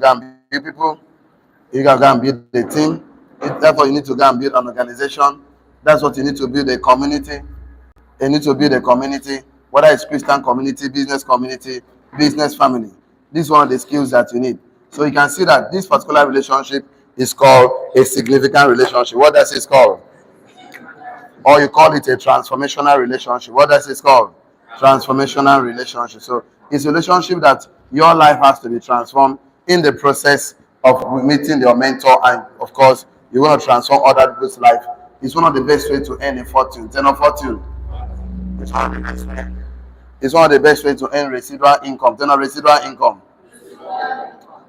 go and build people. You can go and build a team. Therefore, you need to go and build an organization. That's what you need to build, a community. You need to build a community, whether it's Christian community, business family. This is one of the skills that you need. So you can see that this particular relationship is called a significant relationship. What does it called? Or you call it a transformational relationship. What does it called? Transformational relationship. So it's a relationship that your life has to be transformed in the process of meeting your mentor, and of course you want to transform other people's life. It's one of the best ways to earn a fortune. Ten of fortune. It's one of the best ways. It's one of the best ways to earn residual income. Ten of residual income.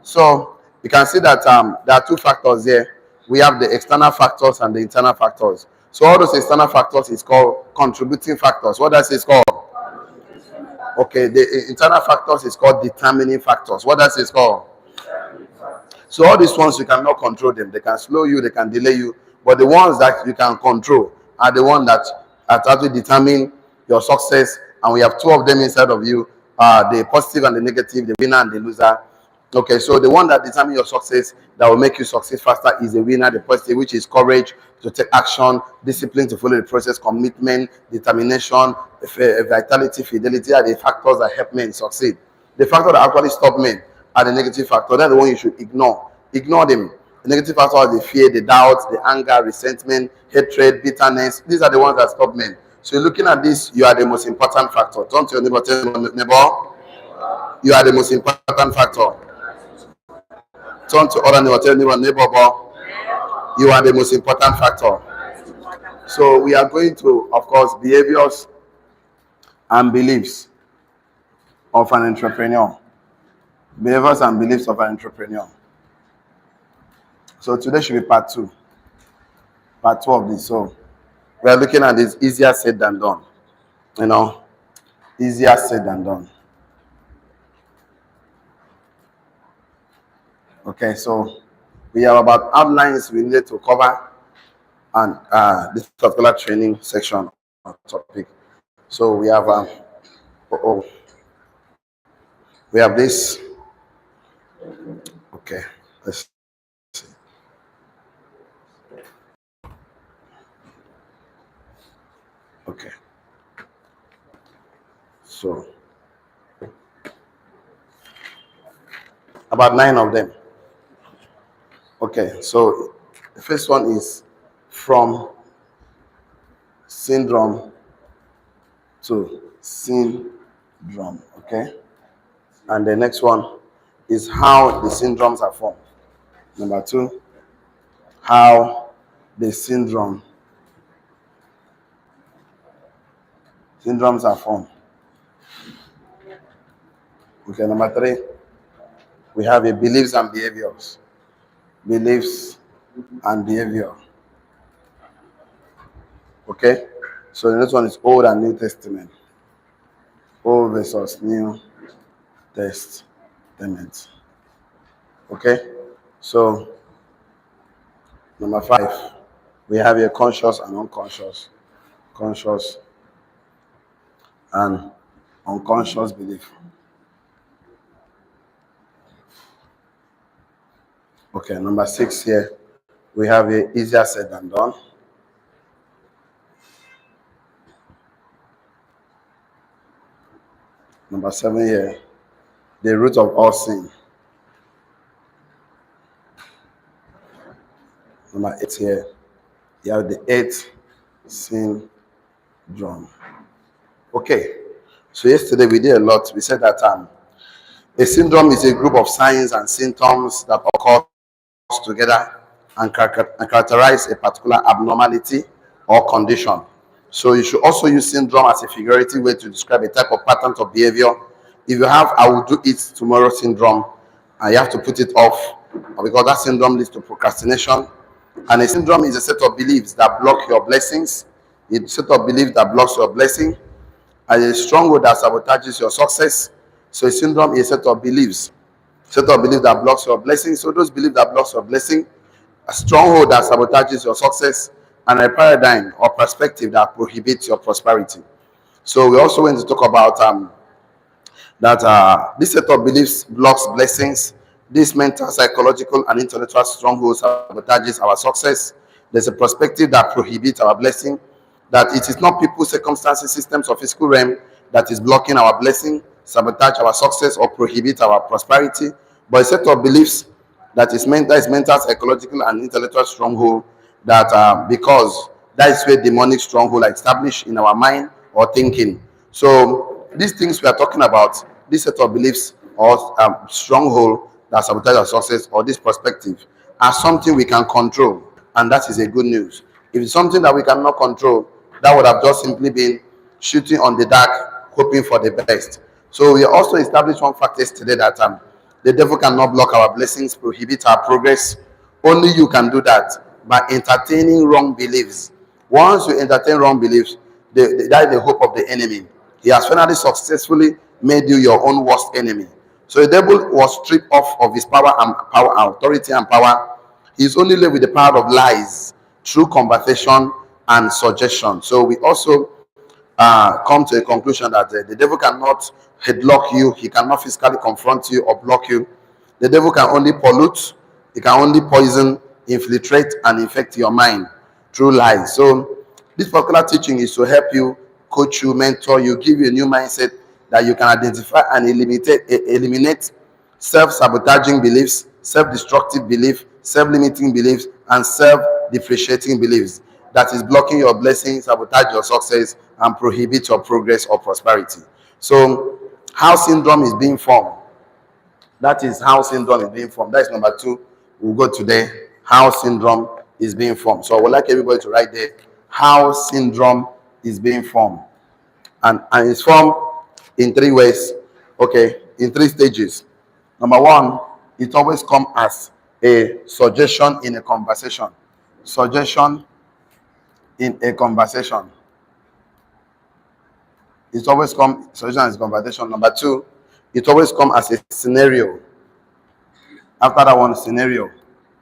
So you can see that there are two factors here. We have the external factors and the internal factors. So all those external factors is called contributing factors. What does it called? Okay, the internal factors is called determining factors. What does it called? So all these ones you cannot control them. They can slow you, they can delay you, but the ones that you can control are the ones that actually determine your success. And we have two of them inside of you: the positive and the negative, the winner and the loser. Okay, so the one that determines your success, that will make you succeed faster, is the winner, the positive, which is courage to take action, discipline to follow the process, commitment, determination, vitality, fidelity are the factors that help men succeed. The factor that actually stop men are the negative factor. That's the one you should ignore. Ignore them. The negative factors are the fear, the doubt, the anger, resentment, hatred, bitterness. These are the ones that stop men. So you're looking at this, you are the most important factor. Turn to your neighbor, tell your neighbor, you are the most important factor. Turn to other neighbor, tell neighbor, you are the most important factor. So we are going to, of course, behaviors and beliefs of an entrepreneur. Behaviors and beliefs of an entrepreneur. So today should be part two of this. So we are looking at this easier said than done. Easier said than done. Okay, so we have about outlines we needed to cover and this particular training section or topic. So we have we have this. Okay, let's see. Okay, so about 9 of them. Okay, so the first one is from syndrome to syndrome. Okay, and the next one is how the syndromes are formed. Number 2, how the syndromes are formed. Okay, number 3, we have a beliefs and behaviors. Beliefs and behavior. Okay, so the next one is Old and New Testament. Old versus New Testament. Okay, so number 5, we have a conscious and unconscious. Conscious and unconscious belief. Okay, number 6 here, we have a easier said than done. Number 7 here, the root of all sin. Number 8 here, you have the 8th syndrome. Okay, so yesterday we did a lot. We said that a syndrome is a group of signs and symptoms that occur together and characterize a particular abnormality or condition. So you should also use syndrome as a figurative way to describe a type of pattern of behavior. If you have "I will do it tomorrow" syndrome, and you have to put it off because that syndrome leads to procrastination. And a syndrome is a set of beliefs that block your blessings. It's a set of beliefs that blocks your blessing, and a stronghold that sabotages your success. So a syndrome is a set of beliefs that blocks your blessing. So those beliefs that blocks your blessing, a stronghold that sabotages your success, and a paradigm or perspective that prohibits your prosperity. So we also want to talk about that this set of beliefs blocks blessings This mental, psychological, and intellectual stronghold sabotages our success. There's a perspective that prohibits our blessing, that it is not people, circumstances, systems, or physical realm that is blocking our blessing, sabotage our success, or prohibit our prosperity, but a set of beliefs that is mental, psychological, and intellectual stronghold that because that is where demonic stronghold are established in our mind or thinking. So these things we are talking about, this set of beliefs or stronghold that sabotage our success or this perspective are something we can control, and that is a good news. If it's something that we cannot control, that would have just simply been shooting on the dark, hoping for the best. So we also established one fact yesterday that the devil cannot block our blessings, prohibit our progress. Only you can do that by entertaining wrong beliefs. Once you entertain wrong beliefs, that is the hope of the enemy. He has finally successfully made you your own worst enemy. So the devil was stripped off of his power, authority and power. He's only left with the power of lies through conversation and suggestion. So we also come to a conclusion that the devil cannot headlock you, he cannot physically confront you or block you. The devil can only pollute, he can only poison, infiltrate, and infect your mind through lies. So this particular teaching is to help you, coach you, mentor you, give you a new mindset that you can identify and eliminate self-sabotaging beliefs, self-destructive beliefs, self-limiting beliefs, and self-depreciating beliefs that is blocking your blessings, sabotage your success, and prohibit your progress or prosperity. So how syndrome is being formed. That is how syndrome is being formed. That is number 2. We'll go today. How syndrome is being formed. So I would like everybody to write there how syndrome is being formed. And it's formed in 3 ways. Okay, in 3 stages. Number 1, it always comes as a suggestion in a conversation. Suggestion in a conversation. It always comes suggestion as a conversation. Number 2, it always comes as a scenario. After that one, scenario.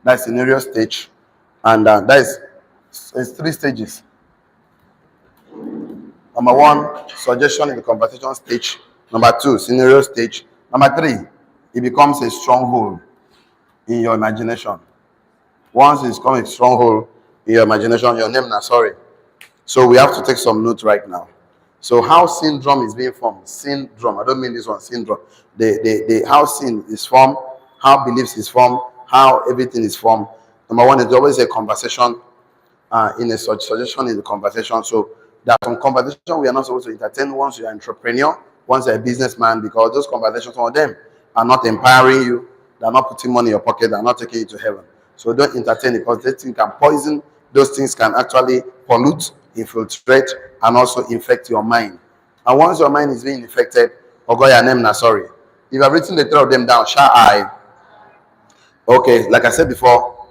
That's scenario stage. And it's 3 stages. Number 1, suggestion in the conversation stage. Number 2, scenario stage. Number 3, it becomes a stronghold in your imagination. Once it's become a stronghold in your imagination, your name now, sorry. So we have to take some notes right now. So how syndrome is being formed. Syndrome. I don't mean this one, syndrome. The how sin is formed, how beliefs is formed, how everything is formed. Number 1 is always a conversation in a suggestion in the conversation. So that some conversation we are not supposed to entertain once you're an entrepreneur, once you're a businessman, because those conversations, some of them are not empowering you, they're not putting money in your pocket, they're not taking you to heaven. So don't entertain it, because those things can poison, those things can actually pollute, infiltrate, and also infect your mind. And once your mind is being infected, your name now, sorry. If I've written the 3 of them down, shall I? Okay, like I said before,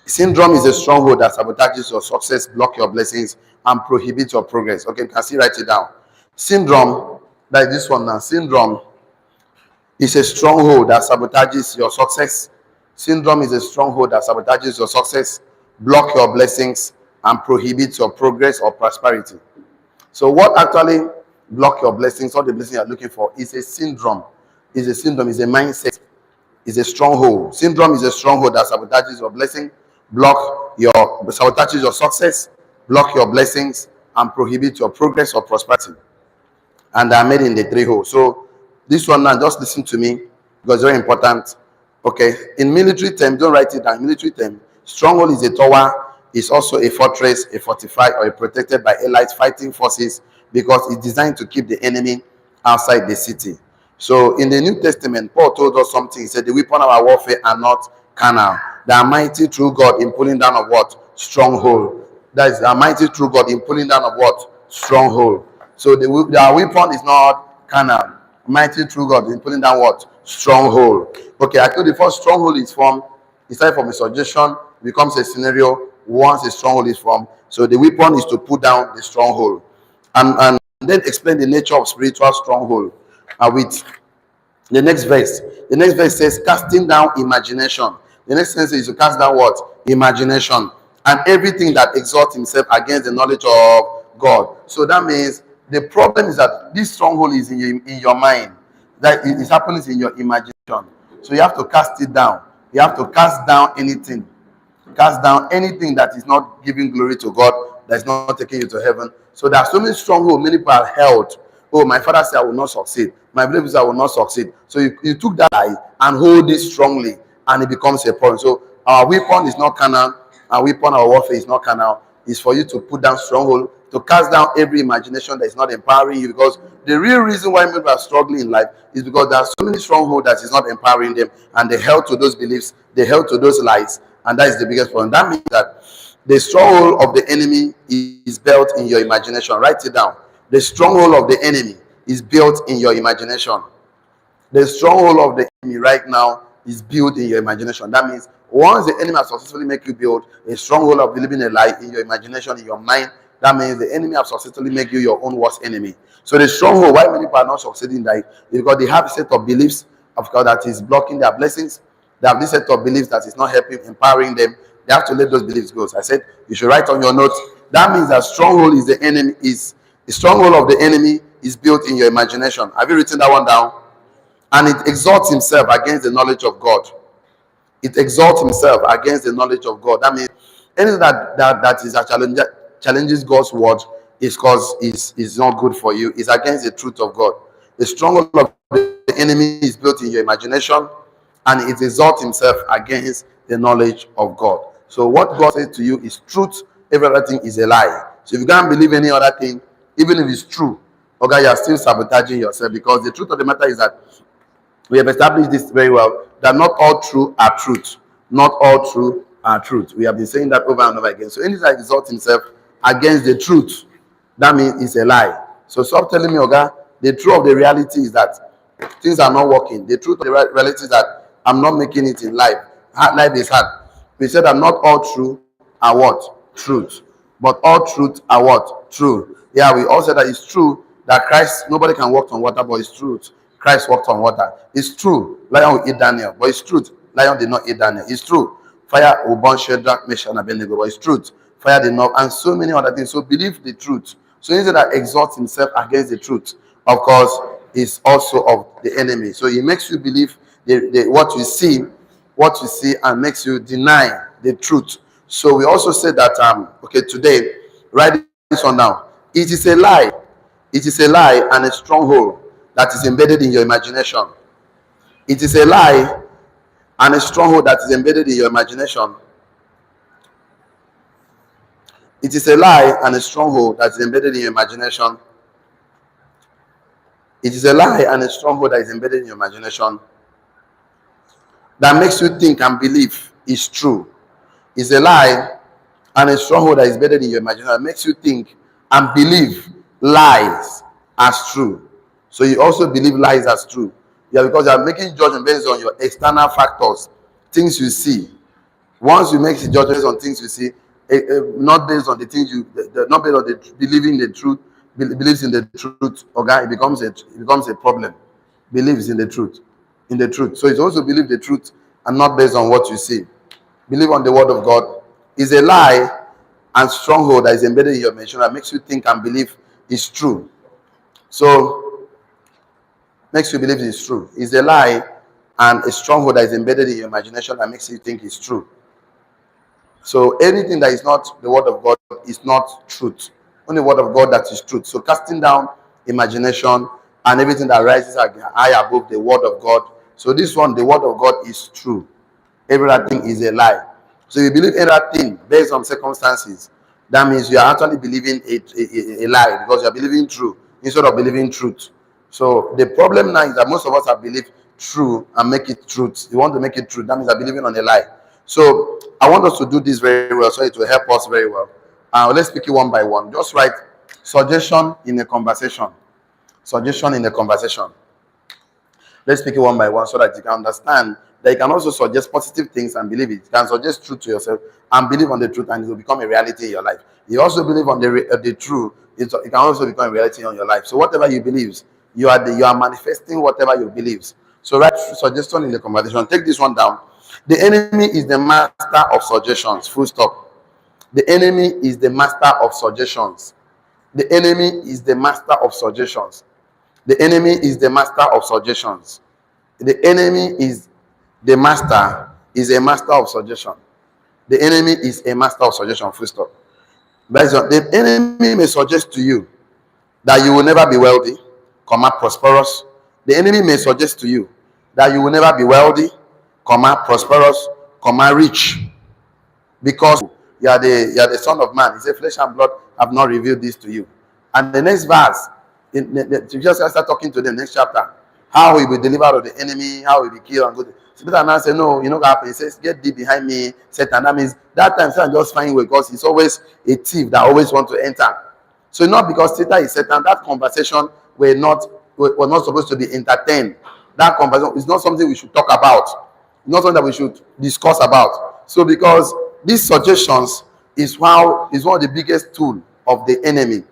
syndrome is a stronghold that sabotages your success, block your blessings, and prohibit your progress. Okay, you can see, write it down. Syndrome, like this one now, syndrome is a stronghold that sabotages your success. Syndrome is a stronghold that sabotages your success, block your blessings, and prohibits your progress or prosperity. So what actually block your blessings, all the blessings you're looking for, is a syndrome. Is a syndrome, is a mindset, is a stronghold. Syndrome is a stronghold that sabotages your blessing, sabotages your success, block your blessings, and prohibit your progress or prosperity. And they are made in the 3 holes. So this one now, just listen to me, because it's very important. Okay, in military term, don't write it down. In military term, stronghold is a tower, is also a fortress, a fortified or a protected by allied fighting forces, because it's designed to keep the enemy outside the city. So in the New Testament, Paul told us something. He said, the weapon of our warfare are not carnal. They are mighty through God in pulling down of what? Stronghold. That is, they are mighty through God in pulling down of what? Stronghold. So the weapon is not carnal. Mighty through God in pulling down what? Stronghold. Okay, I told you the first stronghold is formed. It started from a suggestion, becomes a scenario. Once a stronghold is formed, so the weapon is to put down the stronghold, and then explain the nature of spiritual stronghold with the next verse. The next verse says, casting down imagination. The next sentence is to cast down what? Imagination, and everything that exalts himself against the knowledge of God. So that means the problem is that this stronghold is in your mind. That it is happening in your imagination. So you have to cast it down. You have to cast down anything. Cast down anything that is not giving glory to God, that is not taking you to heaven. So there are so many strongholds many people are held. Oh, my father said I will not succeed. My belief is I will not succeed. So you took that lie and hold it strongly, and it becomes a problem. So our weapon is not carnal. Our weapon, our warfare is not carnal. It's for you to put down stronghold, to cast down every imagination that is not empowering you. Because the real reason why people are struggling in life is because there are so many strongholds that is not empowering them, and they held to those beliefs, they held to those lies, and that is the biggest problem. That means that the stronghold of the enemy is built in your imagination. Write it down. The stronghold of the enemy is built in your imagination. The stronghold of the enemy right now is built in your imagination. That means once the enemy has successfully make you build a stronghold of believing a lie in your imagination, in your mind, that means the enemy has successfully make you your own worst enemy. So the stronghold, why many people are not succeeding in that, is because they have a set of beliefs of God that is blocking their blessings. They have this set of beliefs that is not helping, empowering them. They have to let those beliefs go. So I said you should write on your notes. That means that stronghold is the enemy, is the stronghold of the enemy is built in your imagination. Have you written that one down? And it exalts himself against the knowledge of God. It exalts himself against the knowledge of God. That means anything that is a challenge, challenges God's word is because is not good for you. It's against the truth of God. The stronghold of the enemy is built in your imagination, and it exalts himself against the knowledge of God. So what God says to you is truth. Every other thing is a lie. So if you can't believe any other thing, even if it's true, okay, you are still sabotaging yourself, because the truth of the matter is that we have established this very well, that not all true are truth. Not all true are truth. We have been saying that over and over again. So anything that exalts himself against the truth, that means it's a lie. So stop telling me, okay, the truth of the reality is that things are not working. The truth of the reality is that I'm not making it in life. Life is hard. We said that not all true are what? Truth. But all truth are what? True. Yeah, we all said that it's true that Christ, nobody can walk on water, but it's truth. Christ walked on water. It's true. Lion will eat Daniel, but it's truth. Lion did not eat Daniel. It's true. Fire will burn Shadrach, Meshach, and Abednego, but it's truth. Fire did not, and so many other things. So believe the truth. So anything that exalts himself against the truth, of course, is also of the enemy. So he makes you believe what you see, and makes you deny the truth. So we also said that okay, today, write this one down. It is a lie. It is a lie and a stronghold that is embedded in your imagination. It is a lie and a stronghold that is embedded in your imagination. It is a lie and a stronghold that is embedded in your imagination. It is a lie and a stronghold that is embedded in your imagination that makes you think and believe is true. It's a lie and a stronghold that is embedded in your imagination that makes you think and believe lies as true. So you also believe lies as true. Yeah, because you are making judgment based on your external factors, things you see. Once you make the judgments on things you see, not based on the things not based on the believing the truth, believes in the truth, okay, it becomes a problem. Believes in the truth, So it's also believe the truth and not based on what you see. Believe on the word of God is a lie and stronghold that is embedded in your imagination that makes you think and believe is true. So makes you believe it's true. It's a lie and a stronghold that is embedded in your imagination that makes you think it's true. So anything that is not the word of God is not truth. Only the word of God that is truth. So casting down imagination and everything that rises high above the word of God. So this one, the word of God is true. Everything is a lie. So you believe everything based on circumstances. That means you are actually believing a lie, because you are believing true instead of believing truth. So the problem now is that most of us have believed true and make it truth. You want to make it true. That means you are believing on a lie. So I want us to do this very well, so it will help us very well. Let's pick it one by one. Just write suggestion in a conversation. Suggestion in a conversation. Let's pick it one by one so that you can understand that you can also suggest positive things and believe it. You can suggest truth to yourself and believe on the truth, and it will become a reality in your life. You also believe on the truth, it can also become a reality in your life. So whatever you believe, you are manifesting whatever you believe. So write suggestion in the conversation. Take this one down. The enemy is the master of suggestions. Full stop. The enemy is the master of suggestions. The enemy is the master of suggestions. The enemy is the master of suggestions. The enemy is The master is a master of suggestion. The enemy is a master of suggestion, full stop. The enemy may suggest to you that you will never be wealthy, prosperous. The enemy may suggest to you that you will never be wealthy, prosperous, rich, because you are the son of man. He said, flesh and blood have not revealed this to you. And the next verse, you just start talking to them, next chapter, how he will deliver out of the enemy, how he will be killed and go. So Peter now say, no, you know what happened? He says, get thee behind me, Satan. That means that time Satan just find way, because he's always a thief that always want to enter. So not because Satan is Satan, that conversation was not supposed to be entertained. That conversation is not something we should talk about. Not something that we should discuss about. So because these suggestions is one of the biggest tool of the enemy.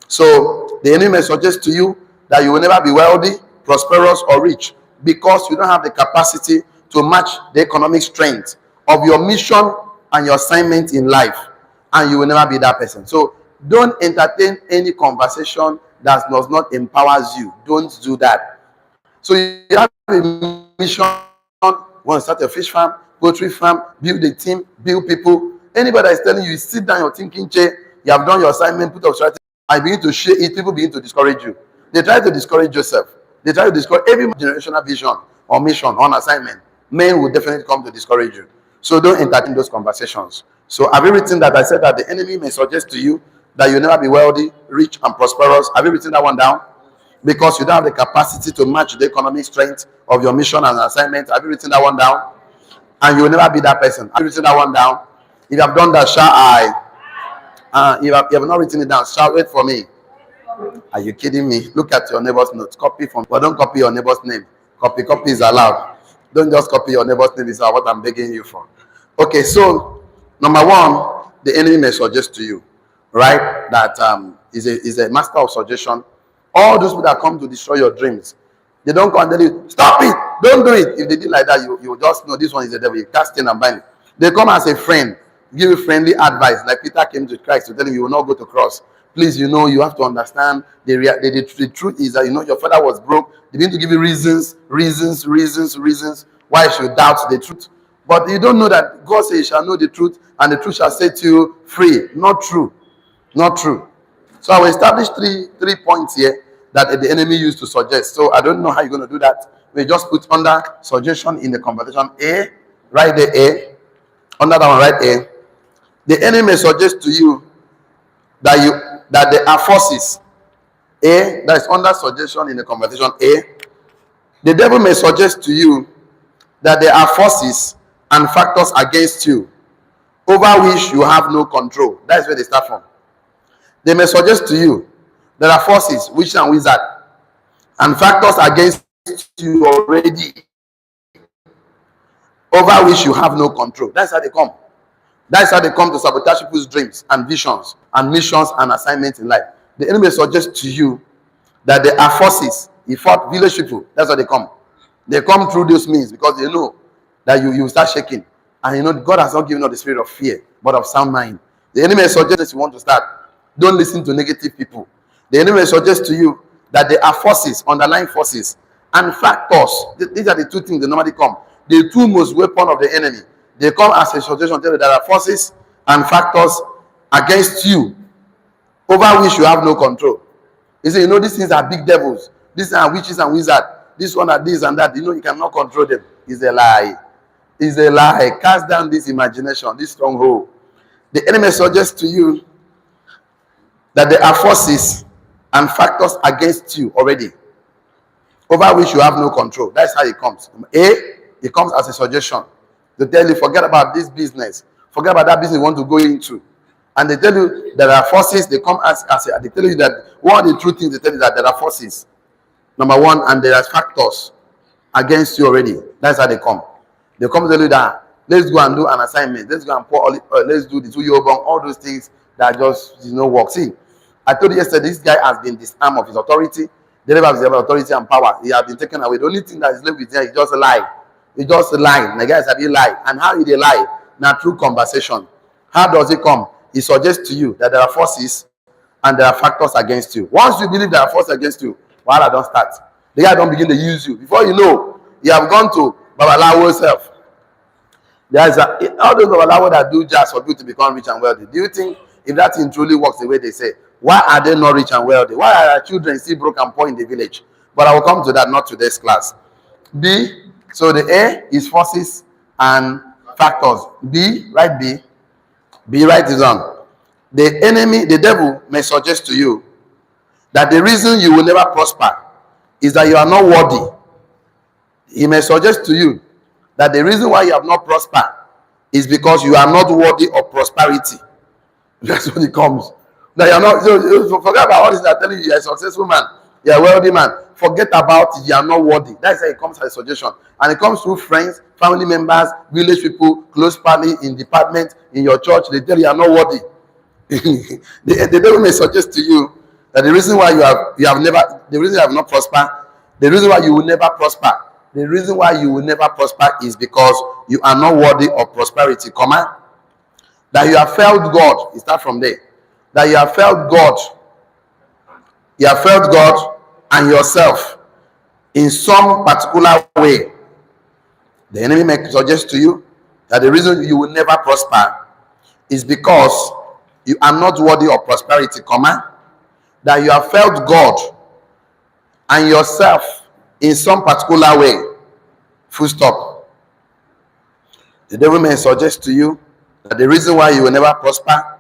So the enemy may suggest to you that you will never be wealthy, prosperous, or rich, because you don't have the capacity to match the economic strength of your mission and your assignment in life, and you will never be that person. So don't entertain any conversation that does not empower you. Don't do that. So you have a mission, you want to start a fish farm, poultry farm, build a team, build people. Anybody that is telling you, sit down your thinking chair, you have done your assignment, put up strategy, I begin to share it, people begin to discourage you. They try to discourage Joseph. They try to discourage every generational vision or mission on assignment. Men will definitely come to discourage you. So don't entertain those conversations. So have you written that I said that the enemy may suggest to you that you'll never be wealthy, rich, and prosperous? Have you written that one down? Because you don't have the capacity to match the economic strength of your mission and assignment. Have you written that one down? And you will never be that person. Have you written that one down? If you have done that, shall I? If you have not written it down, shall wait for me. Are you kidding me? Look at your neighbor's notes. Copy from, but don't copy your neighbor's name. Copy is allowed. Don't just copy your neighbor's name. Is what I'm begging you for. Okay, so number one, the enemy may suggest to you, right, that is a master of suggestion. All those people that come to destroy your dreams, they don't come and tell you, stop it, don't do it. If they did like that, you just know this one is the devil. You cast in and bind it. They come as a friend, give you friendly advice, like Peter came to Christ to tell him you will not go to cross. Please, you have to understand the truth is that your father was broke. They begin to give you reasons why you should doubt the truth. But you don't know that God says you shall know the truth, and the truth shall set you free. Not true. Not true. So I will establish three points here that the enemy used to suggest. So I don't know how you're going to do that. We just put under suggestion in the conversation A, right there A. Under that one, right A. The enemy may suggest to you that there are forces. A, that is under suggestion in the conversation A. The devil may suggest to you that there are forces and factors against you over which you have no control. That is where they start from. They may suggest to you there are forces, witch and wizard, and factors against you already over which you have no control. That's how they come. That's how they come to sabotage people's dreams and visions and missions and assignments in life. The enemy suggests to you that there are forces. He fought village people. That's how they come. They come through those means because they know that you start shaking. And God has not given us the spirit of fear, but of sound mind. The enemy suggests you want to start. Don't listen to negative people. The enemy suggests to you that there are forces, underlying forces, and factors. These are the two things that normally come. The two most weapon of the enemy. They come as a suggestion, tell you there are forces and factors against you over which you have no control. You say, these things are big devils. These are witches and wizards. This one are this and that. You cannot control them. It's a lie. It's a lie. Cast down this imagination, this stronghold. The enemy suggests to you that there are forces and factors against you already over which you have no control. That's how it comes. It comes as a suggestion. They tell you, forget about this business. Forget about that business you want to go into. And they tell you there are forces. They come they tell you that one of the true things they tell you that there are forces. Number one, and there are factors against you already. That's how they come. They come to tell you that let's go and do an assignment. Let's go and pour olive oil. Let's do this. All those things that just work. See, I told you yesterday, this guy has been disarmed of his authority. The devil has authority and power. He has been taken away. The only thing that is left with him is just a lie. It's just a lie. The guys have been lie. And how did they lie? Now through conversation. How does it come? He suggests to you that there are forces and there are factors against you. Once you believe there are forces against you, don't start. The guy don't begin to use you. Before you know, you have gone to Babalawo self. There's all those Babalawo that do just for people to become rich and wealthy. Do you think if that thing truly works the way they say, why are they not rich and wealthy? Why are our children still broke and poor in the village? But I will come to that, not today's class. B, so the A is forces and factors. B, write B. B, write is on. The enemy, the devil, may suggest to you that the reason you will never prosper is that you are not worthy. He may suggest to you that the reason why you have not prospered is because you are not worthy of prosperity. That's what it comes. Now you are not. So forget about all this. They're telling you you're a successful man, you're a wealthy man. Forget about it. You are not worthy. That's how it comes as a suggestion, and it comes through friends, family members, village people, close family, in department, in your church. They tell you are not worthy. the devil may suggest to you that the reason why you have never, the reason you have not prospered, the reason why you will never prosper, the reason why you will never prosper is because you are not worthy of prosperity, comma, that you have failed God. You start from there. That you have failed God. You have failed God and yourself in some particular way. The enemy may suggest to you that the reason you will never prosper is because you are not worthy of prosperity, comma, that you have failed God and yourself in some particular way, full stop. The devil may suggest to you that the reason why you will never prosper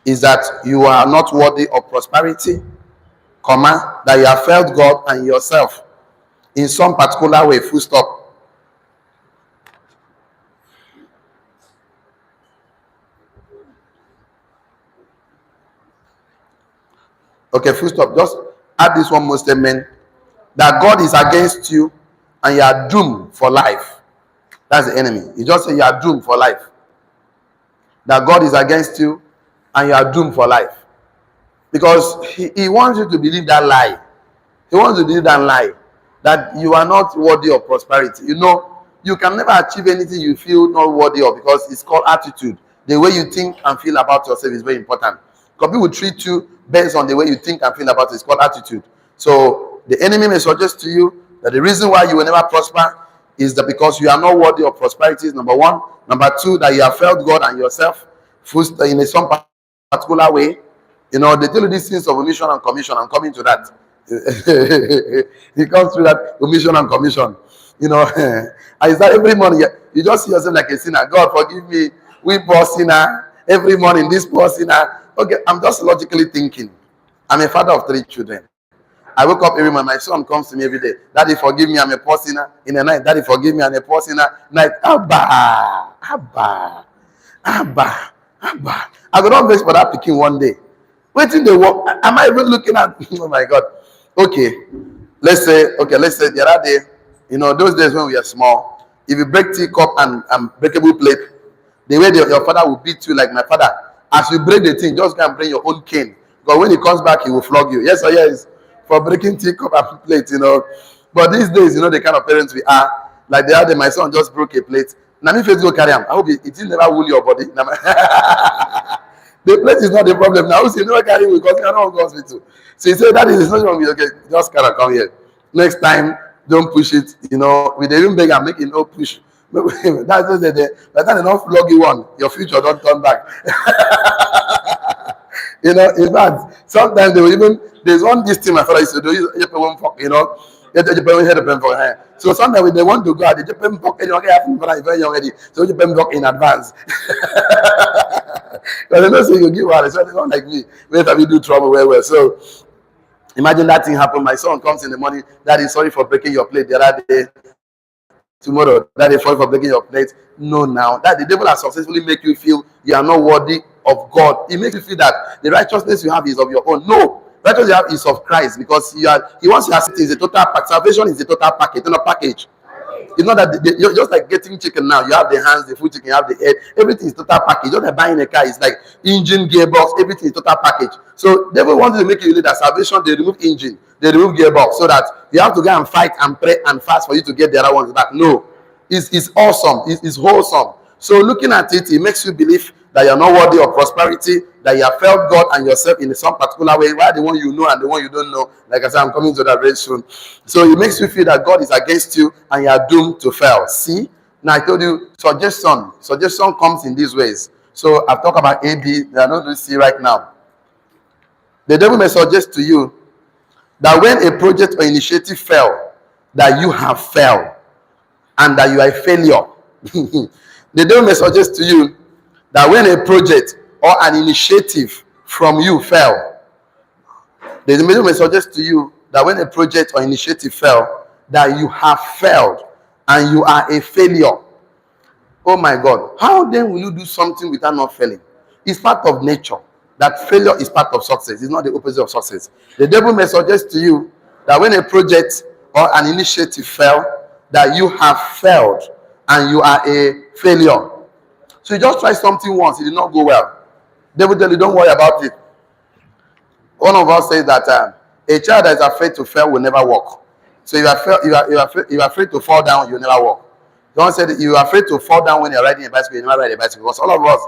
is that you are not worthy of prosperity, comma, that you have failed God and yourself in some particular way, full stop. Okay, full stop. Just add this one more statement, that God is against you and you are doomed for life. That's the enemy. He just say you are doomed for life. That God is against you and you are doomed for life. Because he wants you to believe that lie. He wants you to believe that lie. That you are not worthy of prosperity. You know, you can never achieve anything you feel not worthy of, because it's called attitude. The way you think and feel about yourself is very important. Because people treat you based on the way you think and feel about it. It's called attitude. So the enemy may suggest to you that the reason why you will never prosper is that because you are not worthy of prosperity is number one. Number two, that you have failed God and yourself in some particular way. You know, they tell you these things of omission and commission. I'm coming to that. It comes through that omission and commission. You know, and it's that every morning you just see yourself like a sinner. God forgive me, we poor sinner. Every morning, this poor sinner. Okay, I'm just logically thinking. I'm a father of 3 children. I wake up every morning. My son comes to me every day. Daddy, forgive me. I'm a poor sinner. In the night, Daddy, forgive me. I'm a poor sinner. Night, Abba. I got on base for that picking one day. Waiting the work. Am I even looking at? Oh my God. Okay. Let's say the other day, you know, those days when we were small, if you break teacup and breakable plate, the way your father will beat you like my father, as you break the thing, just go and bring your own cane. Because when he comes back, he will flog you. Yes or yes? For breaking teacup and plate, you know. But these days, you know, the kind of parents we are. Like the other day, my son just broke a plate. Now, if you go carry him, I hope it will never wool your body. The plate is not the problem. Now, you never carry him because you are not going to hospital. So he said, that is not wrong. Okay, just kind of come here. Next time, don't push it. You know, with the even beg and make it no push. That's just the by the time they don't flog you one, your future don't turn back. You know, in fact, sometimes they will even, there's one this thing my father used to do, you know, so sometimes when they want to go out, they just very young already, so you pay in advance. Because they don't say you give out, so they don't like me. Wait till we do trouble well. So imagine that thing happen. My son comes in the morning, Daddy, sorry for breaking your plate the other day. Tomorrow, Daddy, sorry for breaking your plate. No, now that the devil has successfully make you feel you are not worthy of God. It makes you feel that the righteousness you have is of your own. No, righteousness you have is of Christ, because he wants you to is a total pack. Salvation is a total package, not a package. It's not that you're just like getting chicken now. You have the hands, the full chicken, you have the head. Everything is total package. You're not buying a car. It's like engine, gearbox. Everything is total package. So devil wants to make you believe that salvation, they remove engine, they remove gearbox, so that you have to go and fight and pray and fast for you to get the other ones back. No, it's awesome. It's wholesome. So looking at it, it makes you believe that you're not worthy of prosperity, that you have felt God and yourself in some particular way, why the one you know and the one you don't know. Like I said, I'm coming to that very soon. So it makes you feel that God is against you and you are doomed to fail. See? Now I told you, suggestion comes in these ways. So I've talked about A, B, they are not doing C right now. The devil may suggest to you that when a project or initiative fail, that you have failed and that you are a failure. The devil may suggest to you that when a project or an initiative from you fail, the devil may suggest to you that when a project or initiative fail, that you have failed and you are a failure. Oh my God. How then will you do something without not failing? It's part of nature. That failure is part of success. It's not the opposite of success. The devil may suggest to you that when a project or an initiative fail, that you have failed and you are a failure. So you just try something once, it did not go well. They will tell you, don't worry about it. One of us says that a child that is afraid to fail will never walk. So if you are afraid to fall down, you will never walk. Don't say that you are afraid to fall down when you're riding a bicycle, you never ride a bicycle. Because all of us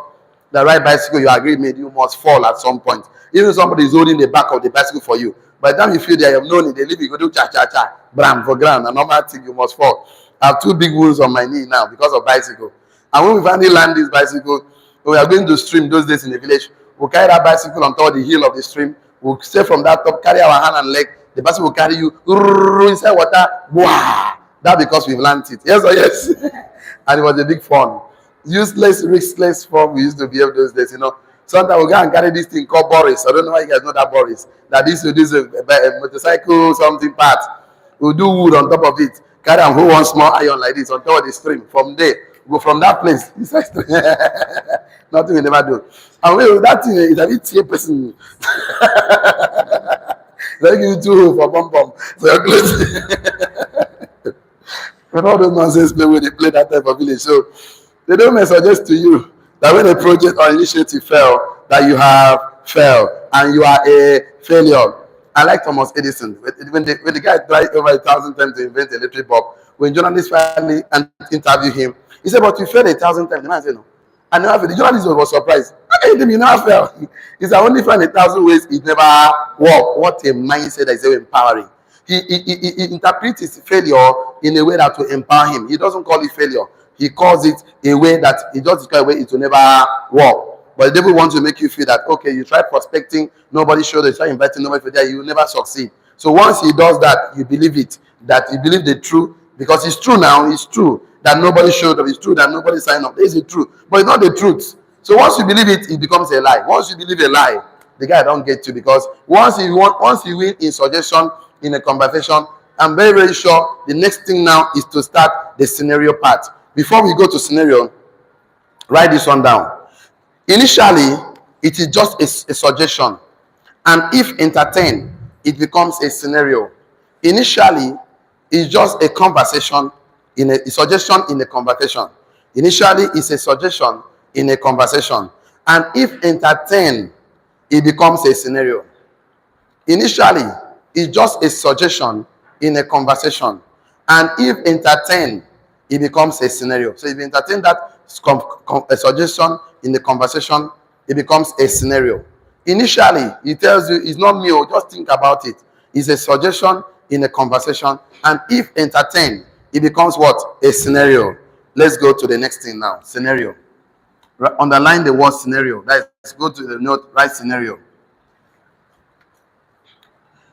that ride bicycle, you agree with me, you must fall at some point. Even if somebody is holding the back of the bicycle for you, by the time you feel that you have known it, they leave you, go do cha-cha-cha, bram, for ground, and normal thing, you must fall. I have 2 big wounds on my knee now because of bicycle. And when we finally land this bicycle, we are going to stream those days in the village. We'll carry that bicycle on top of the hill of the stream. We'll stay from that top, carry our hand and leg. The bicycle will carry you inside water. Wow! That because we've learned it. Yes or yes? And it was a big fun. Useless, riskless fun we used to behave those days, Sometimes we'll go and carry this thing called Boris. I don't know why you guys know that Boris. That this is a motorcycle something part. We'll do wood on top of it. Carry and hold one small iron like this on top of the stream. From there, go from that place. Nothing we never do. And when that thing is a bit cheap person. They give you 2 for pom-pom. So you're close. When all those nonsense play when they play that type of village. So they don't may suggest to you that when a project or initiative fail, that you have failed and you are a failure. I like Thomas Edison. When the guy tried over 1,000 times to invent the electric bulb, when journalists finally interview him, he said, but you failed 1,000 times. The man said, no. I never failed. The journalist was surprised. How can you never fail? He said, I only found 1,000 ways it never worked. What a mindset that is so empowering. He interprets his failure in a way that will empower him. He doesn't call it failure. He calls it a way that he just describes a way it will never work. But the devil wants to make you feel that, okay, you try prospecting, nobody showed, you try inviting nobody for that, you will never succeed. So once he does that, you believe it, that you believe the truth, because it's true now, it's true that nobody showed up, it's true that nobody signed up. It's the truth, but it's not the truth. So once you believe it, it becomes a lie. Once you believe a lie, the guy don't get you, because once you win in suggestion, in a conversation, I'm very, very sure the next thing now is to start the scenario part. Before we go to scenario, write this one down. Initially, it is just a suggestion, and if entertained, it becomes a scenario. Initially, it's just a conversation, in a suggestion in a conversation. Initially, it's a suggestion in a conversation, and if entertained, it becomes a scenario. Initially, it's just a suggestion in a conversation, and if entertained, it becomes a scenario. So if you entertain that a suggestion in the conversation, it becomes a scenario. Initially, it tells you it's not me, just think about it. It's a suggestion in a conversation, and if entertained, it becomes what? A scenario. Let's go to the next thing now. Scenario. Underline the word scenario. Let's go to the note, write scenario.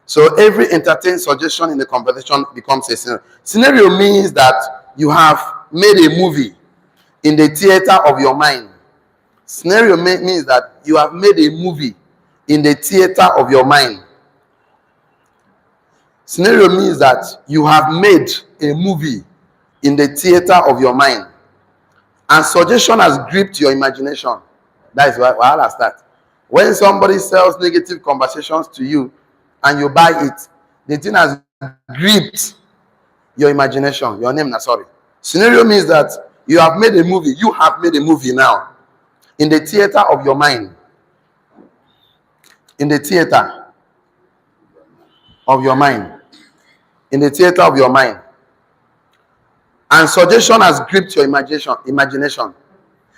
So every entertained suggestion in the conversation becomes a scenario. Scenario means that you have made a movie in the theater of your mind. Scenario means that you have made a movie in the theater of your mind. Scenario means that you have made a movie in the theater of your mind. And suggestion has gripped your imagination. That is why I start. When somebody sells negative conversations to you and you buy it, the thing has gripped your imagination. Your name, sorry. Scenario means that you have made a movie. You have made a movie now in the theater of your mind. In the theater of your mind. In the theater of your mind. And suggestion has gripped your imagination.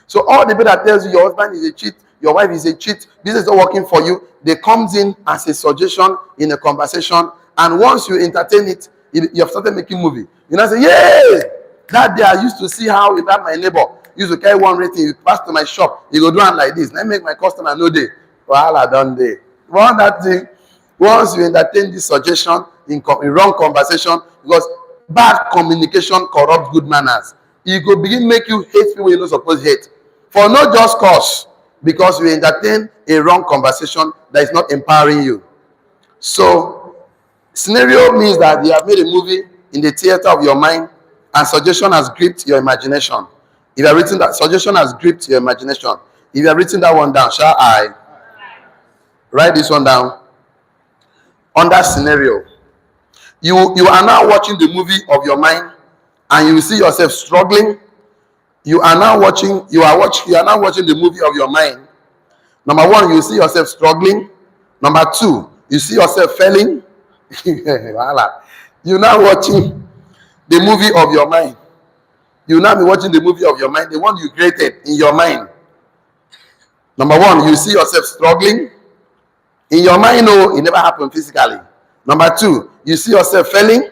So all the people that tells you your husband is a cheat, your wife is a cheat, this is not working for you, they comes in as a suggestion in a conversation, and once you entertain it, you have started making movie. You know, say, yay! That day I used to see how if that my neighbor used to carry one rating, you pass to my shop, you go do it like this. Let me make my customer know day. Wahala done day. One that thing, once you entertain this suggestion in wrong conversation, because bad communication corrupts good manners. It could begin make you hate people you're not supposed to hate. For no just cause, because you entertain a wrong conversation that is not empowering you. So, scenario means that you have made a movie in the theater of your mind, and suggestion has gripped your imagination. If you have written that, suggestion has gripped your imagination. If you have written that one down, shall I write this one down? On that scenario, you are now watching the movie of your mind, and you will see yourself struggling. You are now watching the movie of your mind. Number one, you see yourself struggling. Number two, you see yourself failing. You're now watching the movie of your mind. You will now be watching the movie of your mind, the one you created in your mind. Number one, you see yourself struggling. In your mind, no, it never happened physically. Number two, you see yourself failing.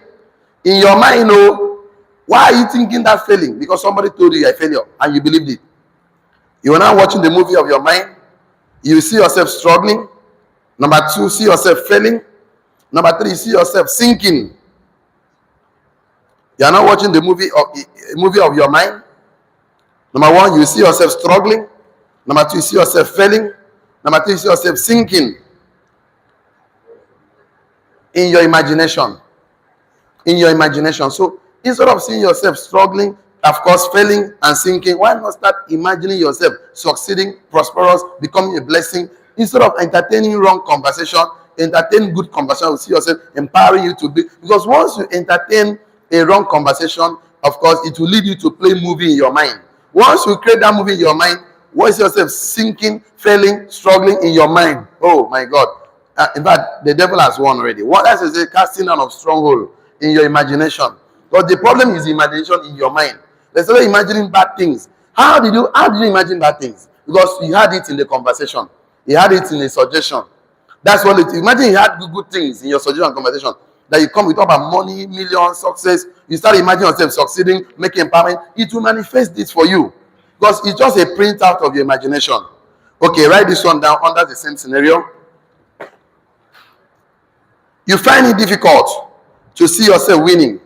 In your mind, no. Why are you thinking that failing? Because somebody told you you're a failure and you believed it. You are now watching the movie of your mind. You see yourself struggling. Number two, see yourself failing. Number three, see yourself sinking. You are now watching the movie of your mind. Number one, you see yourself struggling. Number two, you see yourself failing. Number three, you see yourself sinking. In your imagination. In your imagination. So instead of seeing yourself struggling, of course, failing and sinking, why not start imagining yourself succeeding, prosperous, becoming a blessing? Instead of entertaining wrong conversation, entertain good conversation. See yourself empowering you to be. Because once you entertain a wrong conversation, of course, it will lead you to play movie in your mind. Once you create that movie in your mind, once yourself sinking, failing, struggling in your mind. Oh my God. In fact, the devil has won already. What else is it? Casting down of stronghold in your imagination. But the problem is imagination in your mind. Let's say imagining bad things. How did you imagine bad things? Because you had it in the conversation. You had it in a suggestion. That's what it is. Imagine you had good things in your suggestion conversation. That you come with about money, millions, success. You start imagining yourself succeeding, making empowerment. It will manifest this for you. Because it's just a printout of your imagination. Okay, write this one down under the same scenario. You find it difficult to see yourself winning.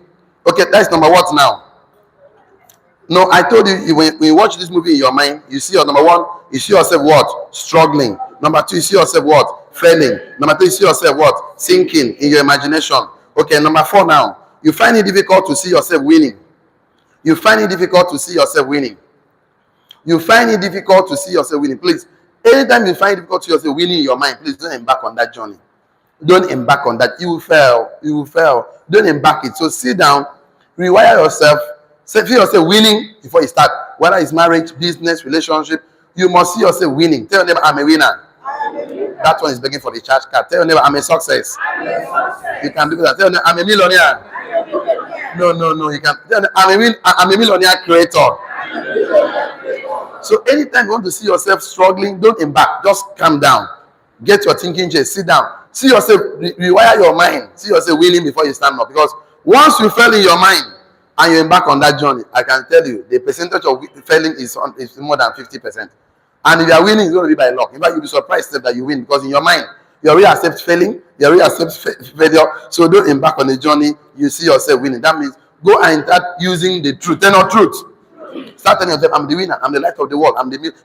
Okay, that's number what now? No, I told you when you watch this movie in your mind, you see your number one, you see yourself what? Struggling. Number two, you see yourself what? Failing. Number three, you see yourself what? Sinking in your imagination. Okay, number four now. You find it difficult to see yourself winning. You find it difficult to see yourself winning. You find it difficult to see yourself winning. Please, anytime you find it difficult to see yourself winning in your mind, please don't embark on that journey. Don't embark on that. You will fail. You will fail. Don't embark it. So sit down, rewire yourself, feel yourself winning before you start. Whether it's marriage, business, relationship, you must see yourself winning. Tell your neighbor, I'm a winner. That one is begging for the church card. Tell your neighbor, I'm a success. You can do that. Tell your neighbor, I'm a millionaire. No. You can tell them, I'm a millionaire creator. So anytime you want to see yourself struggling, don't embark. Just calm down. Get your thinking chair. Sit down. See yourself, rewire your mind. See yourself winning before you stand up. Because once you fail in your mind and you embark on that journey, I can tell you the percentage of failing is more than 50%. And if you are winning, it's going to be by luck. In fact, you'll be surprised that you win because in your mind, you already accept failing, you already accept failure. So don't embark on a journey. You see yourself winning. That means go and start using the truth. Tell no truth. Start telling yourself, I'm the winner. I'm the light of the world.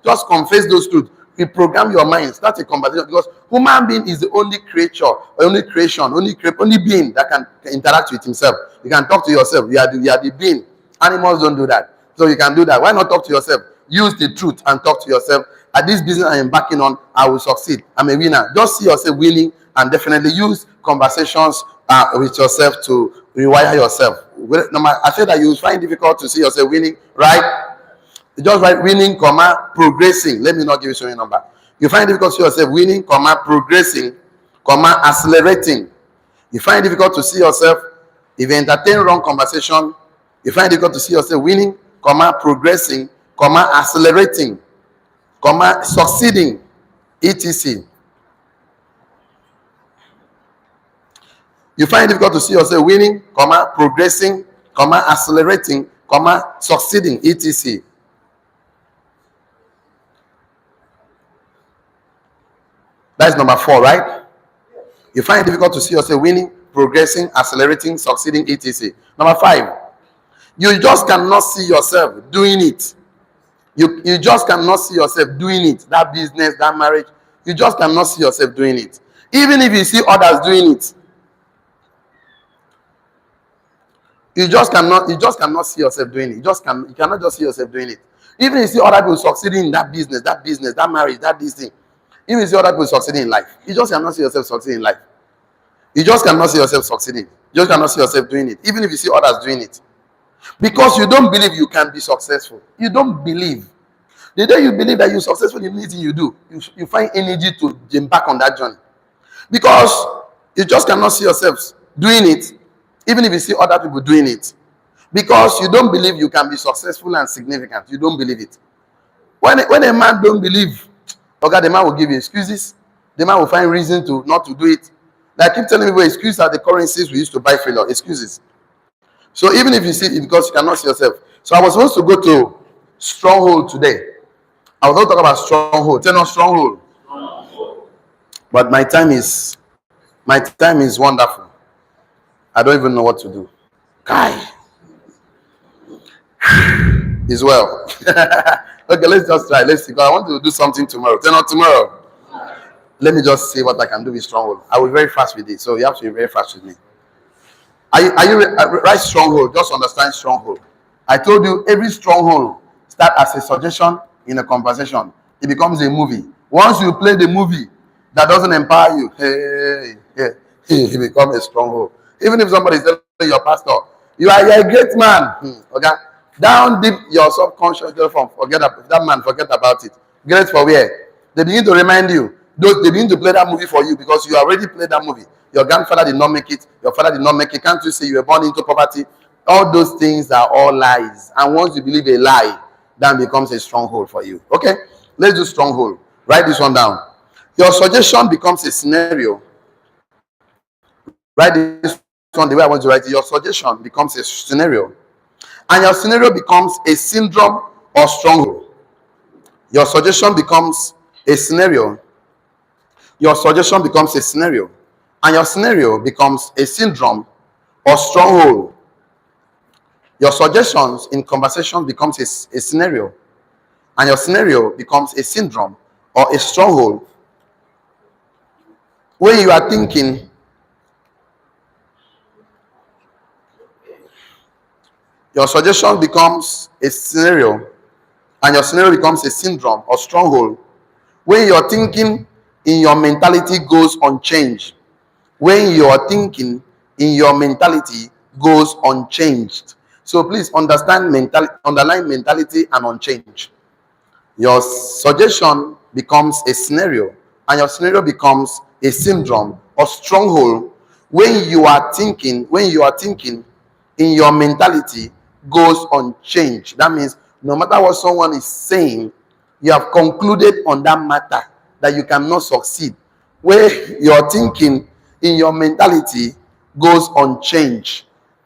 Just confess those truths. Reprogram your mind. Start a conversation because human being is the only creature, only creation, only being that can interact with himself. You can talk to yourself. You are the being. Animals don't do that. So you can do that. Why not talk to yourself? Use the truth and talk to yourself. At this business I am embarking on, I will succeed. I'm a winner. Just see yourself winning and definitely use conversations with yourself to rewire yourself. I said that you will find it difficult to see yourself winning, right? Just write winning, progressing. Let me not give you any number. You find it difficult to see yourself winning, progressing, accelerating. You find it difficult to see yourself, if you entertain wrong conversation, you find it difficult to see yourself winning, progressing, comma, accelerating, comma, succeeding, etc. You find it difficult to see yourself winning, comma, progressing, comma, accelerating, comma, succeeding, etc. That's number 4, right? You find it difficult to see yourself winning, progressing, accelerating, succeeding, etc. Number 5, you just cannot see yourself doing it. You just cannot see yourself doing it. That business, that marriage, you just cannot see yourself doing it. Even if you see others doing it, you cannot see yourself doing it. You cannot just see yourself doing it. Even if you see other people succeeding in that business, that marriage, that this thing. Even if you see other people succeeding in life, you just cannot see yourself succeeding in life. You just cannot see yourself succeeding. You just cannot see yourself doing it, even if you see others doing it. Because you don't believe you can be successful. You don't believe. The day you believe that you're successful in anything you do, you find energy to embark on that journey. Because you just cannot see yourself doing it, even if you see other people doing it. Because you don't believe you can be successful and significant. You don't believe it. When a man don't believe, okay, the man will give you excuses. The man will find reason to not to do it. Like I keep telling people, excuses are the currencies we used to buy failure. Excuses. So even if you see it, because you cannot see yourself. So I was supposed to go to Stronghold today. I was going to talk about stronghold. Tell us stronghold. But my time is wonderful. I don't even know what to do. Kai. Is well. Okay, let's just try. Let's see. I want to do something tomorrow. Tell us tomorrow. Let me just see what I can do with stronghold. I will be very fast with it. So you have to be very fast with me. Are you right? Stronghold. Just understand stronghold. I told you every stronghold start as a suggestion in a conversation. It becomes a movie. Once you play the movie that doesn't empower you, it becomes a stronghold. Even if somebody is telling your pastor, you are a great man. Okay, down deep your subconscious forget about it. Great for where? They begin to remind you. They begin to play that movie for you because you already played that movie. Your grandfather did not make it. Your father did not make it. Can't you see you were born into poverty? All those things are all lies. And once you believe a lie, that becomes a stronghold for you. Okay? Let's do stronghold. Write this one down. Your suggestion becomes a scenario. Write this one the way I want to write it. Your suggestion becomes a scenario. And your scenario becomes a syndrome or stronghold. Your suggestion becomes a scenario. Your suggestion becomes a scenario. And your scenario becomes a syndrome or stronghold. Your suggestions in conversation becomes a scenario. And your scenario becomes a syndrome or a stronghold. When you are thinking, your suggestion becomes a scenario. And your scenario becomes a syndrome or stronghold. When your thinking in your mentality goes unchanged. When your thinking in your mentality goes unchanged. So please underline mentality and unchanged. Your suggestion becomes a scenario, and your scenario becomes a syndrome or stronghold. When you are thinking in your mentality goes unchanged. That means no matter what someone is saying, you have concluded on that matter that you cannot succeed. Where your thinking in your mentality goes unchanged.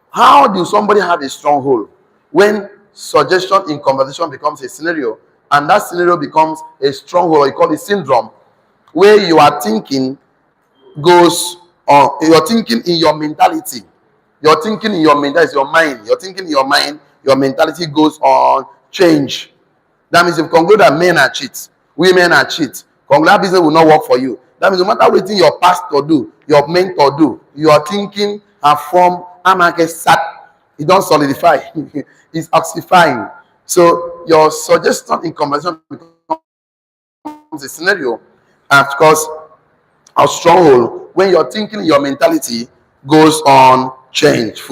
How do somebody have a stronghold? When suggestion in conversation becomes a scenario, and that scenario becomes a stronghold, or you call it syndrome, where you are thinking goes on, you're thinking in your mentality. You're thinking in your mentality, your mind. You're thinking in your mind, your mentality goes on change. That means if you conclude that men are cheats, women are cheats, conclude business will not work for you. That means no matter what your pastor do, your mentor do, your thinking and form, it don't solidify. It's oxifying. So your suggestion in conversation becomes a scenario, and of course, a stronghold when your thinking, your mentality goes on change.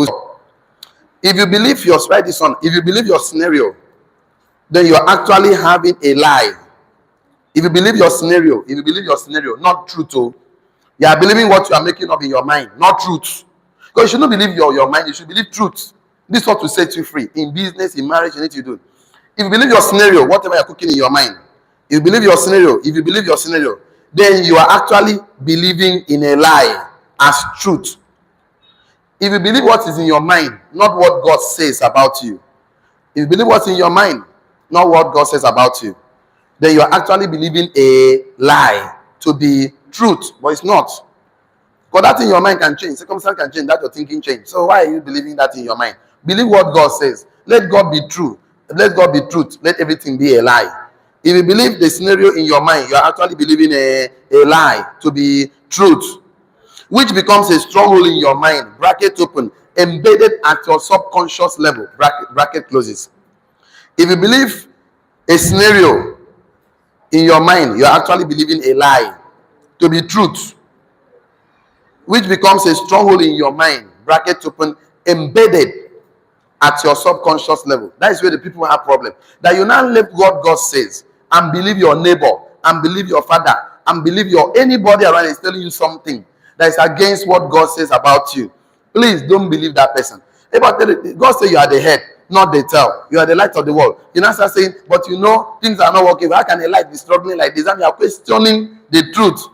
If you believe if you believe your scenario, then you're actually having a lie. If you believe your scenario, not truth, you are believing what you are making up in your mind, not truth. Because you should not believe your mind, you should believe truth. This is what will set you free. In business, in marriage, you need to do. If you believe your scenario, whatever you're cooking in your mind, if you believe your scenario, then you are actually believing in a lie as truth. If you believe what is in your mind, not what God says about you, if you believe what's in your mind, not what God says about you, then you are actually believing a lie to be truth, but it's not. Because that in your mind can change, circumstance can change, that your thinking change. So why are you believing that in your mind? Believe what God says. Let God be true. Let God be truth. Let everything be a lie. If you believe the scenario in your mind, you are actually believing a lie to be truth, which becomes a stronghold in your mind, bracket open, embedded at your subconscious level, bracket closes. If you believe a scenario in your mind, you are actually believing a lie to be truth, which becomes a stronghold in your mind, bracket open, embedded at your subconscious level. That is where the people have problem. That you now live what God says and believe your neighbor and believe your father and believe your anybody around is telling you something that is against what God says about you. Please don't believe that person. God says you are the head, not the tail. You are the light of the world. You now start saying, but you know things are not working. How can a light be struggling like this? And you are questioning the truth.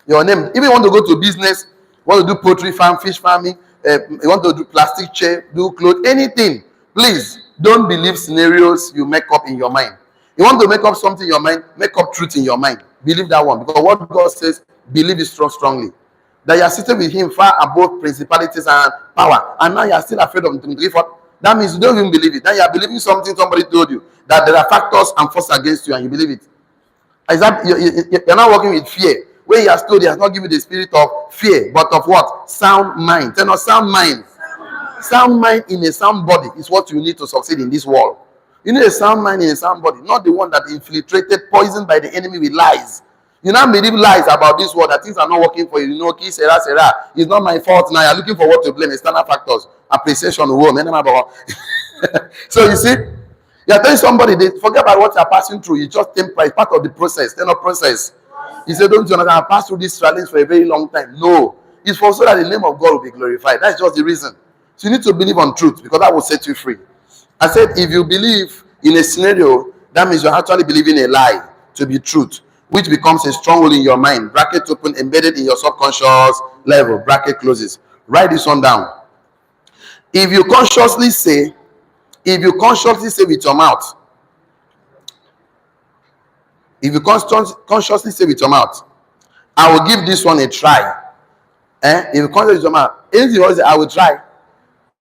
Your name. If you want to go to business, want to do poultry farm, fish farming, you want to do plastic chair, do clothes, anything, please don't believe scenarios you make up in your mind. You want to make up something in your mind, make up truth in your mind. Believe that one, because what God says, believe it strongly. That you are sitting with him far above principalities and power, and now you are still afraid of him. That means you don't even believe it. Now you are believing something somebody told you, that there are factors and forces against you, and you believe it. Is that you're not working with fear? Where he has told you, he has not given the spirit of fear, but of what? Sound mind. Tell us, sound mind. Sound mind in a sound body is what you need to succeed in this world. You need a sound mind in a sound body, not the one that infiltrated, poisoned by the enemy with lies. You now believe lies about this world, that things are not working for you. You know, it's not my fault. Now you're looking for what to blame, external factors, appreciation, so you see, you're telling somebody, they forget about what you're passing through. You just temporary, it's part of the process. They're not process. He said, don't you understand? I passed through this challenge for a very long time. No. It's for so that the name of God will be glorified. That's just the reason. So you need to believe on truth, because that will set you free. I said, if you believe in a scenario, that means you're actually believing a lie to be truth, which becomes a stronghold in your mind, bracket open, embedded in your subconscious level, bracket closes. Write this one down. If you consciously say with your mouth, if you consciously say with your mouth, I will give this one a try. If you consciously with your mouth, I will try.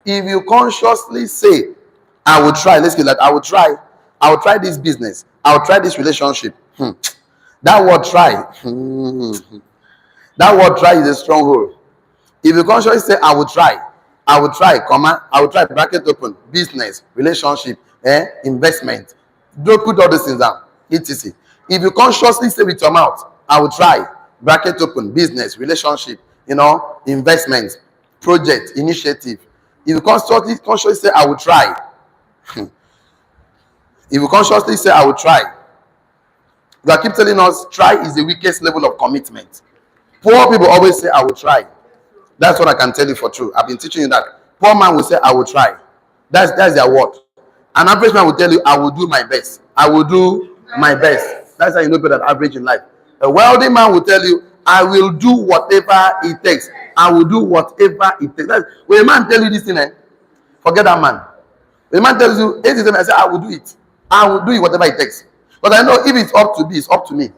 If you consciously say, I will try, let's get that. I will try this business. I will try this relationship. That word try. That word try is a stronghold. If you consciously say, I will try, comma, I will try, bracket open, business, relationship, investment. Don't put all these things down. etc. If you consciously say with your mouth, I will try, bracket open, business, relationship, investment, project, initiative. If you consciously say, I will try. If you consciously say, I will try. God keep telling us, try is the weakest level of commitment. Poor people always say, I will try. That's what I can tell you for true. I've been teaching you that. Poor man will say, I will try. That's their word. An average man will tell you, I will do my best. I will do my best. That's how you know people that average in life. A wealthy man will tell you, I will do whatever it takes. I will do whatever it takes. When a man tell you this thing, forget that man. When a man tells you, I say, I will do it. I will do it whatever it takes. But I know if it's up to be, it's up to me.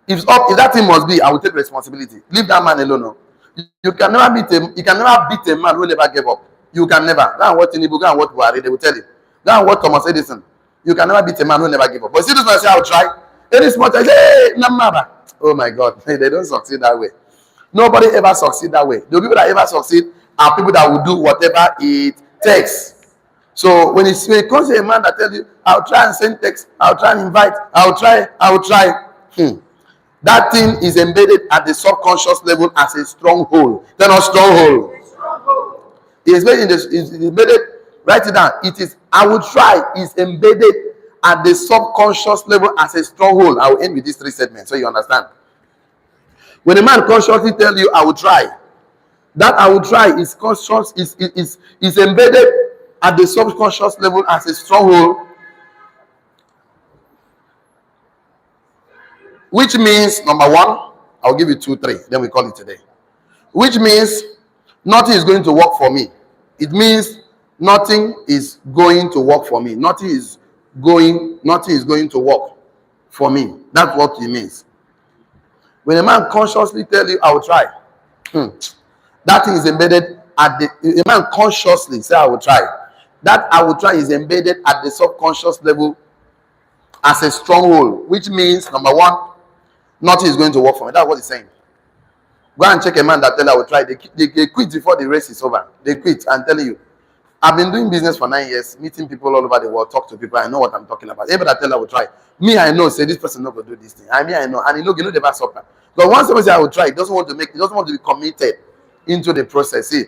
If that thing must be, I will take responsibility. Leave that man alone. No. You can never beat a man who never gave up. You can never. Go and watch Tinubu, go and watch Buhari, they will tell you. Go and watch Thomas Edison. You can never beat a man who never gave up. But see this man say, I will try. Any small time, hey, Namara. Oh my God, they don't succeed that way. Nobody ever succeed that way. The people that ever succeed are people that will do whatever it takes. So when it comes to a man that tells you, I'll try and send text, I'll try and invite, I'll try. That thing is embedded at the subconscious level as a stronghold. They're not stronghold. It's embedded, write it down. It is, I will try, is embedded at the subconscious level as a stronghold. I will end with these three segments so you understand. When a man consciously tells you, I will try, that I will try is conscious, is embedded at the subconscious level as a stronghold, Which means, number one, I'll give you 2, 3, then we call it today. Which means nothing is going to work for me. It means nothing is going to work for me. Nothing is going to work for me. That's what it means. When a man consciously tell you, I will try, that thing is embedded at a man consciously say, I will try. That I will try is embedded at the subconscious level as a stronghold, which means, number one, nothing is going to work for me. That's what he's saying. Go and check a man that tell you I will try. They quit before the race is over. They quit and tell you, I've been doing business for 9 years, meeting people all over the world, talk to people. I know what I'm talking about. Everybody that tell you I will try. Me, I know, say this person not going to do this thing. I know. And you know the best suffer. But once someone say I will try, he doesn't want to be committed into the process. See,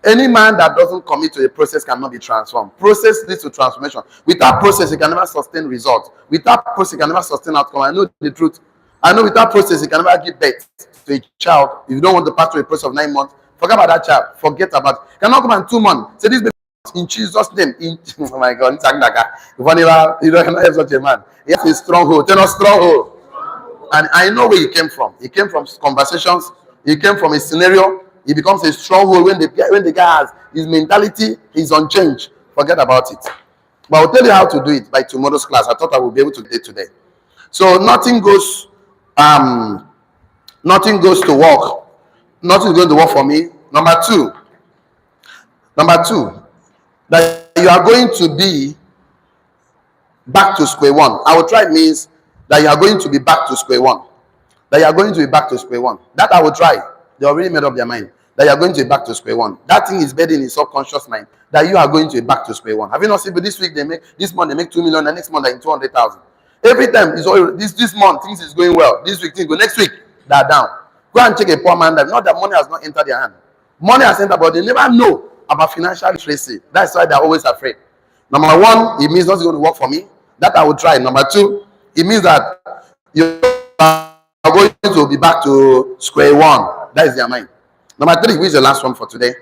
any man that doesn't commit to a process cannot be transformed. Process leads to transformation. Without process, you can never sustain results. Without process, you can never sustain outcome. I know the truth. I know without process, you can never give birth to a child. If you don't want to pass through a process of 9 months, forget about that child. Forget about it. You cannot come in 2 months. Say this baby in Jesus' name. Oh my God. You don't have such a man. He has a stronghold. Tell us stronghold. And I know where he came from. He came from conversations. He came from a scenario. He becomes a stronghold when the guy has his mentality is unchanged. Forget about it. But I'll tell you how to do it by tomorrow's class. I thought I would be able to do it today. So nothing goes to work. Nothing is going to work for me. Number two, that you are going to be back to square one. I will try means that you are going to be back to square one. That you are going to be back to square one. That I will try. They already made up their mind that you are going to be back to square one. That thing is bedding in his subconscious mind that you are going to be back to square one. Have you not seen? But this week this month they make 2 million, and next month like 200,000. Every time it's always, this month things is going well. This week things go. Next week they're down. Go and check a poor man that not that money has not entered their hand. Money has entered, but they never know about financial literacy. That's why they're always afraid. Number one, it means nothing's going to work for me. That I will try. Number two, it means that you are going to be back to square one. That is their mind. Number three, which is the last one for today.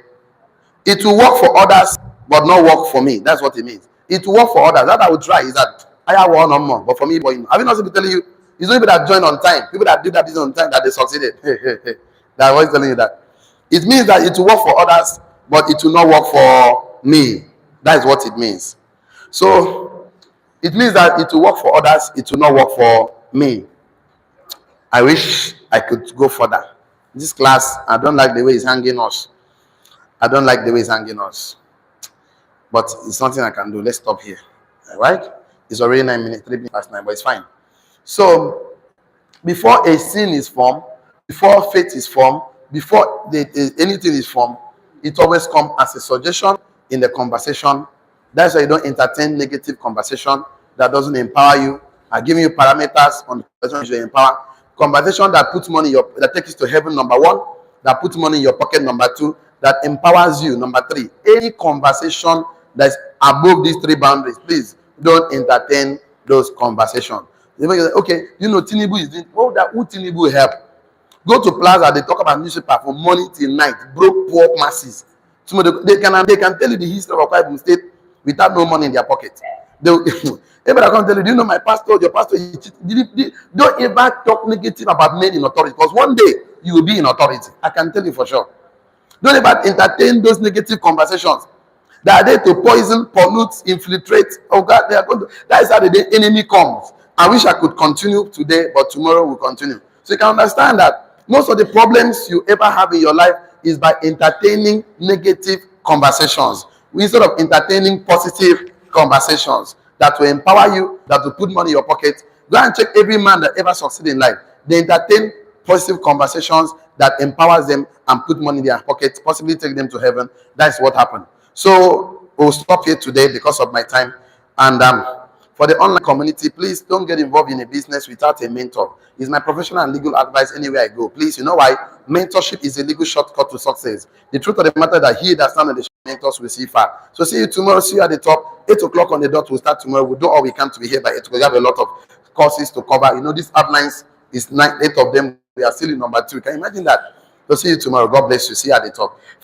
It will work for others, but not work for me. That's what it means. It will work for others. That I will try is that I have one or more, but for me, have you not seen me telling you? It's not people that join on time, people that do that business on time that they succeeded. That's why I'm telling you that. It means that it will work for others, but it will not work for me. That is what it means. So it means that it will work for others, it will not work for me. I wish I could go further. This class, I don't like the way it's hanging us. But it's nothing I can do. Let's stop here. All right? It's already 9 minutes, 3 minutes past 9, but it's fine. So, before a sin is formed, before faith is formed, before anything is formed, it always comes as a suggestion in the conversation. That's why you don't entertain negative conversation that doesn't empower you. I'm giving you parameters on the conversation you empower. Conversation that puts money that takes you to heaven, number one. That puts money in your pocket, number two. That empowers you, number three. Any conversation that's above these 3 boundaries, please don't entertain those conversations. Okay, Tinubu is doing, who Tinubu help? Go to Plaza, they talk about newspaper from morning till night, broke poor masses. So they can tell you the history of Akwa Ibom State without no money in their pocket. Everybody can tell you, do you know my pastor, your pastor? Don't ever talk negative about men in authority, because one day you will be in authority. I can tell you for sure. Don't ever entertain those negative conversations that are there to poison, pollute, infiltrate. Oh God, that is how the enemy comes. I wish I could continue today, but tomorrow we'll continue. So you can understand that most of the problems you ever have in your life is by entertaining negative conversations instead of entertaining positive conversations that will empower you, that will put money in your pocket. Go and check every man that ever succeeded in life. They entertain positive conversations that empowers them and put money in their pocket, possibly take them to heaven. That's what happened. So we'll stop here today because of my time. And for the online community, please don't get involved in a business without a mentor. It's my professional and legal advice anywhere I go. Please, you know why? Mentorship is a legal shortcut to success. The truth of the matter is that he that stands on the mentors will see far. So see you tomorrow. See you at the top. 8 o'clock on the dot. We'll start tomorrow. We'll do all we can to be here by 8 o'clock. We have a lot of courses to cover. These outlines is 8 of them. We are still in number 2. Can you imagine that? So see you tomorrow. God bless you. See you at the top.